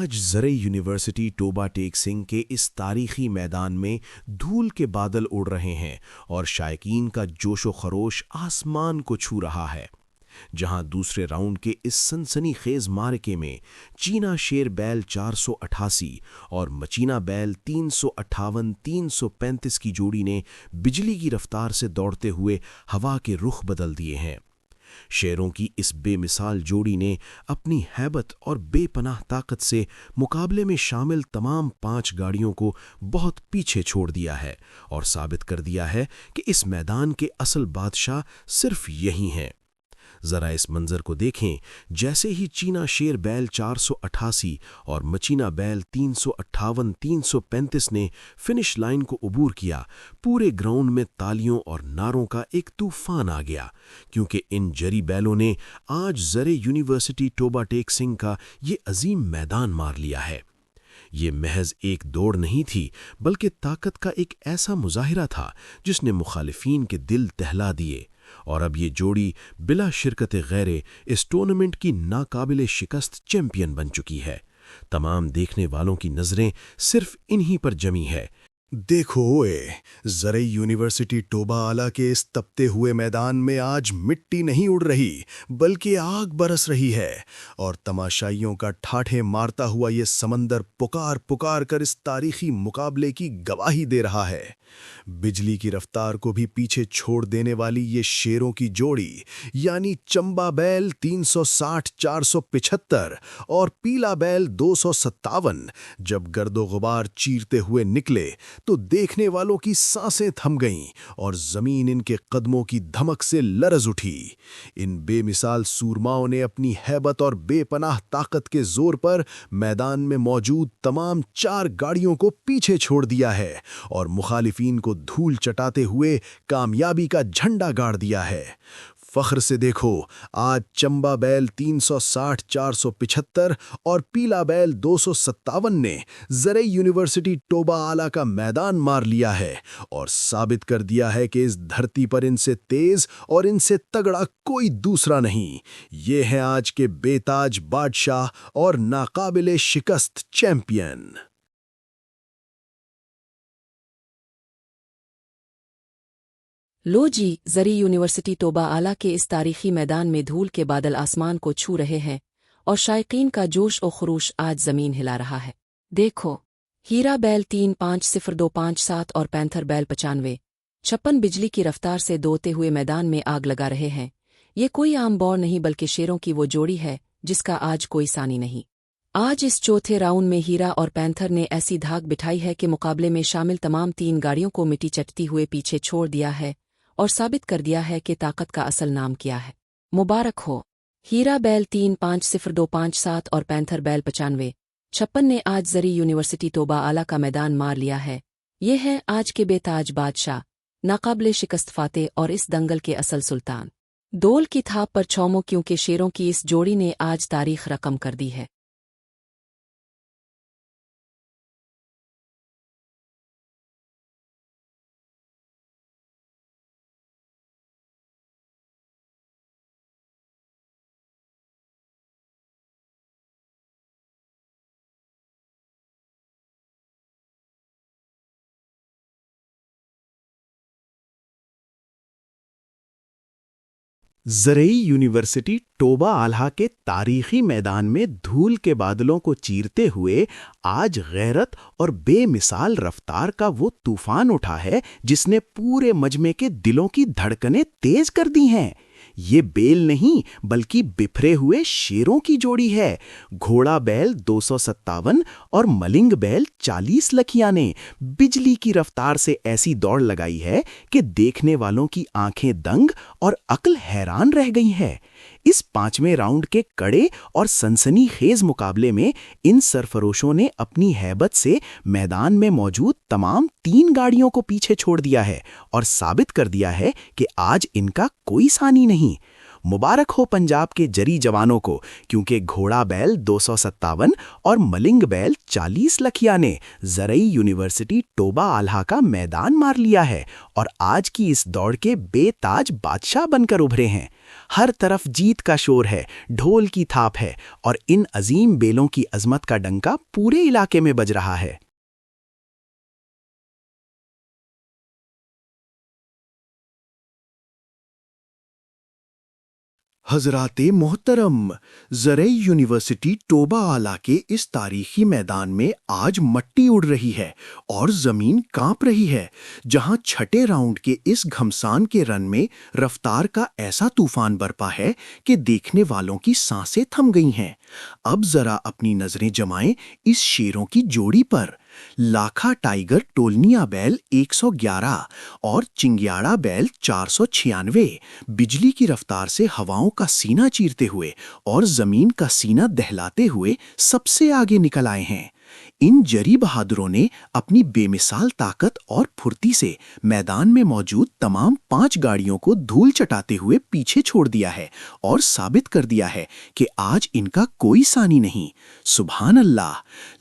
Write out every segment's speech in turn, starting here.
آج زرعی یونیورسٹی ٹوبہ ٹیک سنگھ کے اس تاریخی میدان میں دھول کے بادل اڑ رہے ہیں اور شائقین کا جوش و خروش آسمان کو چھو رہا ہے، جہاں دوسرے راؤنڈ کے اس سنسنی خیز معرکے میں چینا شیر بیل 488 اور مچینا بیل 358-335 کی جوڑی نے بجلی کی رفتار سے دوڑتے ہوئے ہوا کے رخ بدل دیے ہیں۔ شیروں کی اس بے مثال جوڑی نے اپنی ہیبت اور بے پناہ طاقت سے مقابلے میں شامل تمام 5 گاڑیوں کو بہت پیچھے چھوڑ دیا ہے اور ثابت کر دیا ہے کہ اس میدان کے اصل بادشاہ صرف یہی ہیں۔ ذرا اس منظر کو دیکھیں، جیسے ہی چینا شیر بیل 488 اور مچینا بیل 358-335 نے فنش لائن کو عبور کیا، پورے گراؤنڈ میں تالیوں اور نعروں کا ایک طوفان آ گیا، کیونکہ ان جری بیلوں نے آج زرعی یونیورسٹی ٹوبہ ٹیک سنگھ کا یہ عظیم میدان مار لیا ہے۔ یہ محض ایک دوڑ نہیں تھی، بلکہ طاقت کا ایک ایسا مظاہرہ تھا جس نے مخالفین کے دل دہلا دیے، اور اب یہ جوڑی بلا شرکت غیرے اس ٹورنامنٹ کی ناقابل شکست چیمپئن بن چکی ہے۔ تمام دیکھنے والوں کی نظریں صرف انہی پر جمی ہے۔ دیکھو اوئے، زرعی یونیورسٹی ٹوبہ آلہ کے اس تپتے ہوئے میدان میں آج مٹی نہیں اڑ رہی بلکہ آگ برس رہی ہے، اور تماشائیوں کا ٹھاٹھے مارتا ہوا یہ سمندر پکار پکار کر اس تاریخی مقابلے کی گواہی دے رہا ہے۔ بجلی کی رفتار کو بھی پیچھے چھوڑ دینے والی یہ شیروں کی جوڑی، یعنی چمبا بیل 360-475 اور پیلا بیل 257، جب گرد و غبار چیرتے ہوئے نکلے تو دیکھنے والوں کی سانسیں تھم گئیں اور زمین ان کے قدموں کی دھمک سے لرز اٹھی۔ ان بے مثال سورماؤں نے اپنی ہیبت اور بے پناہ طاقت کے زور پر میدان میں موجود تمام 4 گاڑیوں کو پیچھے چھوڑ دیا ہے اور مخالفین کو دھول چٹاتے ہوئے کامیابی کا جھنڈا گاڑ دیا ہے۔ فخر سے دیکھو، آج چمبا بیل 360-475 اور پیلا بیل 257 نے زرعی یونیورسٹی ٹوبہ آلہ کا میدان مار لیا ہے اور ثابت کر دیا ہے کہ اس دھرتی پر ان سے تیز اور ان سے تگڑا کوئی دوسرا نہیں۔ یہ ہیں آج کے بے تاج بادشاہ اور ناقابل شکست چیمپئن۔ لو جی، زرعی یونیورسٹی ٹوبہ آلہ کے اس تاریخی میدان میں دھول کے بادل آسمان کو چھو رہے ہیں اور شائقین کا جوش و خروش آج زمین ہلا رہا ہے۔ دیکھو، ہیرا بیل 3502557 اور پینتھر بیل 9556 بجلی کی رفتار سے دوڑتے ہوئے میدان میں آگ لگا رہے ہیں۔ یہ کوئی عام بور نہیں بلکہ شیروں کی وہ جوڑی ہے جس کا آج کوئی ثانی نہیں۔ آج اس چوتھے راؤنڈ میں ہیرا اور پینتھر نے ایسی دھاک بٹھائی ہے کہ مقابلے میں شامل تمام 3 گاڑیوں کو مٹی چٹتی ہوئے پیچھے چھوڑ دیا ہے اور ثابت کر دیا ہے کہ طاقت کا اصل نام کیا ہے۔ مبارک ہو! ہیرا بیل 3502557 اور پینتھر بیل 9556 نے آج زرعی یونیورسٹی ٹوبہ آلہ کا میدان مار لیا ہے۔ یہ ہے آج کے بے تاج بادشاہ، ناقابل شکست فاتح اور اس دنگل کے اصل سلطان۔ دول کی تھاپ پر چھومو، کیونکہ شیروں کی اس جوڑی نے آج تاریخ رقم کر دی ہے۔ زرعی یونیورسٹی ٹوبہ آلہ کے تاریخی میدان میں دھول کے بادلوں کو چیرتے ہوئے آج غیرت اور بے مثال رفتار کا وہ طوفان اٹھا ہے جس نے پورے مجمع کے دلوں کی دھڑکنیں تیز کر دی ہیں۔ یہ بیل نہیں بلکہ بکھرے ہوئے شیروں کی جوڑی ہے۔ گھوڑا بیل 257 اور ملنگ بیل 40 لکھیاں نے بجلی کی رفتار سے ایسی دوڑ لگائی ہے کہ دیکھنے والوں کی آنکھیں دنگ اور عقل حیران رہ گئی ہے۔ اس 5ویں راؤنڈ کے کڑے اور سنسنی خیز مقابلے میں ان سرفروشوں نے اپنی ہیبت سے میدان میں موجود تمام 3 گاڑیوں کو پیچھے چھوڑ دیا ہے اور ثابت کر دیا ہے کہ آج ان کا کوئی ثانی نہیں۔ मुबारक हो पंजाब के जरी जवानों को, क्योंकि घोड़ा बैल 257 और मलिंग बैल 40 लखिया ने ज़रई यूनिवर्सिटी टोबा आल्हा का मैदान मार लिया है और आज की इस दौड़ के बेताज बादशाह बनकर उभरे हैं। हर तरफ जीत का शोर है, ढोल की थाप है और इन अजीम बेलों की अजमत का डंका पूरे इलाके में बज रहा है। हजराते मोहतरम, ज़रई यूनिवर्सिटी टोबा आला के इस तारीखी मैदान में आज मट्टी उड़ रही है और ज़मीन कांप रही है, जहां छठे राउंड के इस घमसान के रन में रफ्तार का ऐसा तूफान बरपा है कि देखने वालों की सांसें थम गई हैं। अब जरा अपनी नजरें जमाएं इस शेरों की जोड़ी पर। लाखा टाइगर टोलनिया बैल 111 और चिंग्याड़ा बैल 496 बिजली की रफ्तार से हवाओं का सीना चीरते हुए और जमीन का सीना दहलाते हुए सबसे आगे निकल आए हैं। इन जरी बहादुरों ने अपनी बेमिसाल ताकत और फुर्ती से मैदान में मौजूद तमाम 5 गाड़ियों को धूल चटाते हुए पीछे छोड़ दिया है और साबित कर दिया है कि आज इनका कोई सानी नहीं। सुभान अल्लाह!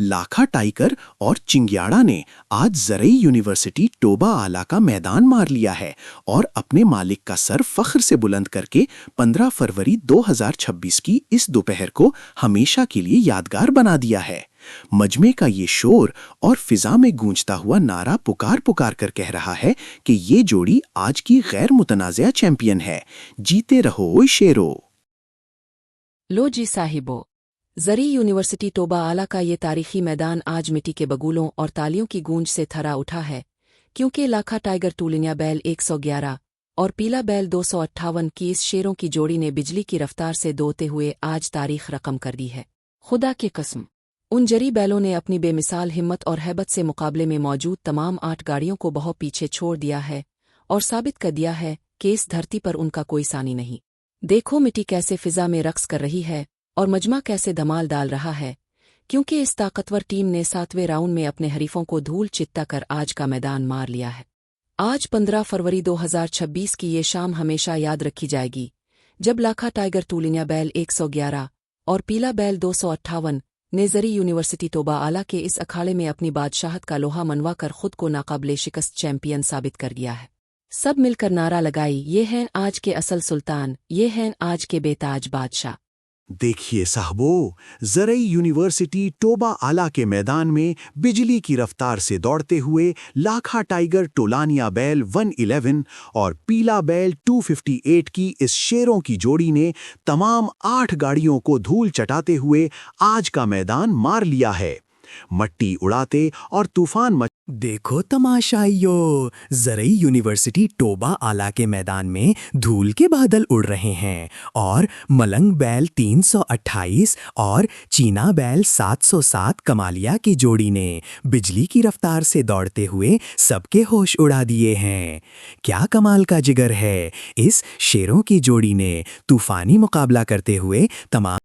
लाखा टाइगर और चिंग्याड़ा ने आज ज़रई यूनिवर्सिटी टोबा आला का मैदान मार लिया है और अपने मालिक का सर फख्र से बुलंद करके 15 फरवरी 2026 की इस दोपहर को हमेशा के लिए यादगार बना दिया है। मजमे का ये शोर और फिजा में गूंजता हुआ नारा पुकार पुकार कर कह रहा है कि ये जोड़ी आज की गैर मुतनाज़िया चैंपियन है। जीते रहो शेरो। लो जी साहिबो, ज़रई यूनिवर्सिटी टोबा आला का ये तारीखी मैदान आज मिट्टी के बगुलों और तालियों की गूंज से थरा उठा है, क्योंकि लाखा टाइगर टूलिया बैल 111 और पीला बैल 258 की इस शेरों की जोड़ी ने बिजली की रफ्तार से दौड़ते हुए आज तारीख रकम कर दी है। खुदा की कसम, उन जरी बैलों ने अपनी बेमिसाल हिम्मत और हैबत से मुकाबले में मौजूद तमाम 8 गाड़ियों को बहुत पीछे छोड़ दिया है और साबित कर दिया है कि इस धरती पर उनका कोई सानी नहीं। देखो मिट्टी कैसे फिजा में रक्स कर रही है और मजमा कैसे धमाल डाल रहा है, क्योंकि इस ताकतवर टीम ने 7वें राउंड में अपने हरीफों को धूल चित्ता कर आज का मैदान मार लिया है। आज 15 फरवरी 2026 की ये शाम हमेशा याद रखी जाएगी, जब लाखा टाइगर टूलिया बैल 111 और पीला बैल 258 ने ज़रई यूनिवर्सिटी टोबा आला के इस अखाड़े में अपनी बादशाहत का लोहा मनवा कर खुद को नाकाबिले शिकस्त चैंपियन साबित कर दिया है। सब मिलकर नारा लगाई, ये हैं आज के असल सुल्तान, ये हैं आज के बेताज बादशाह। देखिए साहबो, ज़रई यूनिवर्सिटी टोबा आला के मैदान में बिजली की रफ्तार से दौड़ते हुए लाखा टाइगर टोलानिया बैल 111 और पीला बैल 258 की इस शेरों की जोड़ी ने तमाम 8 गाड़ियों को धूल चटाते हुए आज का मैदान मार लिया है। मट्टी उड़ाते और तूफान देखो तमाशाइयों, ज़रई यूनिवर्सिटी टोबा आला के मैदान में धूल के बादल उड़ रहे हैं और मलंग बैल 328 और चीना बैल 707 कमालिया की जोड़ी ने बिजली की रफ्तार से दौड़ते हुए सबके होश उड़ा दिए हैं। क्या कमाल का जिगर है इस शेरों की जोड़ी ने तूफानी मुकाबला करते हुए तमाम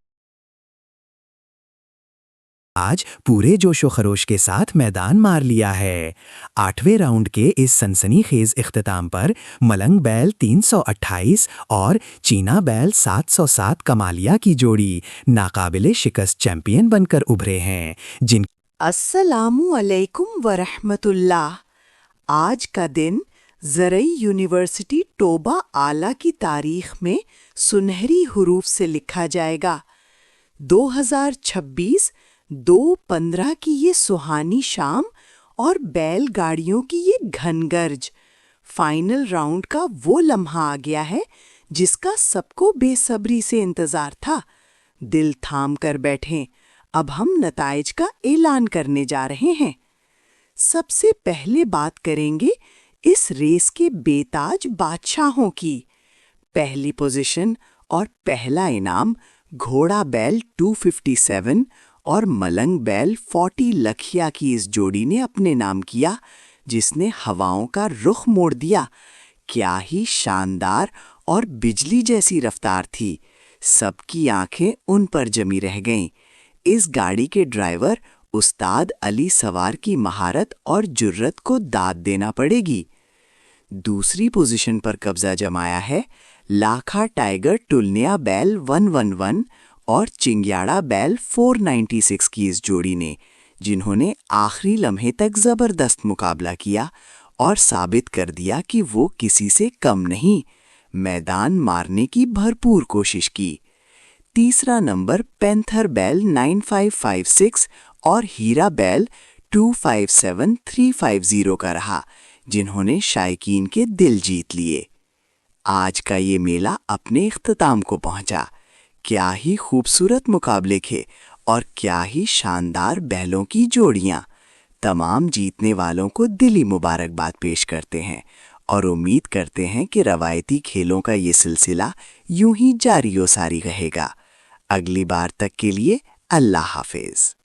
आज पूरे जोशो खरोश के साथ मैदान मार लिया है। 8वें राउंड के इस सनसनीखेज इख्तिताम पर मलंग बैल 328 और चीना बैल 707 कमालिया की जोड़ी नाकाबिले शिकस्त चैंपियन बनकर उभरे हैं, जिन अस्सलामु अलैकुम वरहमतुल्लाह। आज का दिन ज़रई यूनिवर्सिटी टोबा आला की तारीख में सुनहरी हुरूफ से लिखा जाएगा। 2026 2/15 की ये सुहानी शाम और बैलगाड़ियों की ये घनगर्ज, फाइनल राउंड का वो लम्हा आ गया है जिसका सबको बेसब्री से इंतजार था। दिल थाम कर बैठें, अब हम नताइज का ऐलान करने जा रहे हैं। सबसे पहले बात करेंगे इस रेस के बेताज बादशाहों की। पहली पोजीशन और पहला इनाम घोड़ा बैल 257 और मलंग बैल 40 लखिया की इस जोड़ी ने अपने नाम किया, जिसने हवाओं का रुख मोड़ दिया। क्या ही शानदार और बिजली जैसी रफ्तार थी। सबकी आंखें उन पर जमी रह गईं। इस गाड़ी के ड्राइवर उस्ताद अली सवार की महारत और जुर्रत को दाद देना पड़ेगी। दूसरी पोजीशन पर कब्जा जमाया है लाखा टाइगर टुलनिया बैल 111 और चिंग्याड़ा बैल 496 की इस जोड़ी ने, जिन्होंने आखिरी लम्हे तक जबरदस्त मुकाबला किया और साबित कर दिया कि वो किसी से कम नहीं, मैदान मारने की भरपूर कोशिश की। तीसरा नंबर पैंथर बैल 9556 और हीरा बैल 257350 का रहा, जिन्होंने शायकीन के दिल जीत लिए। आज का ये मेला अपने इख्तिताम को पहुंचा। क्या ही खूबसूरत मुकाबले थे और क्या ही शानदार बैलों की जोड़ियां। तमाम जीतने वालों को दिली मुबारकबाद पेश करते हैं और उम्मीद करते हैं कि रवायती खेलों का ये सिलसिला यूं ही जारी व सारी रहेगा। अगली बार तक के लिए अल्लाह हाफिज।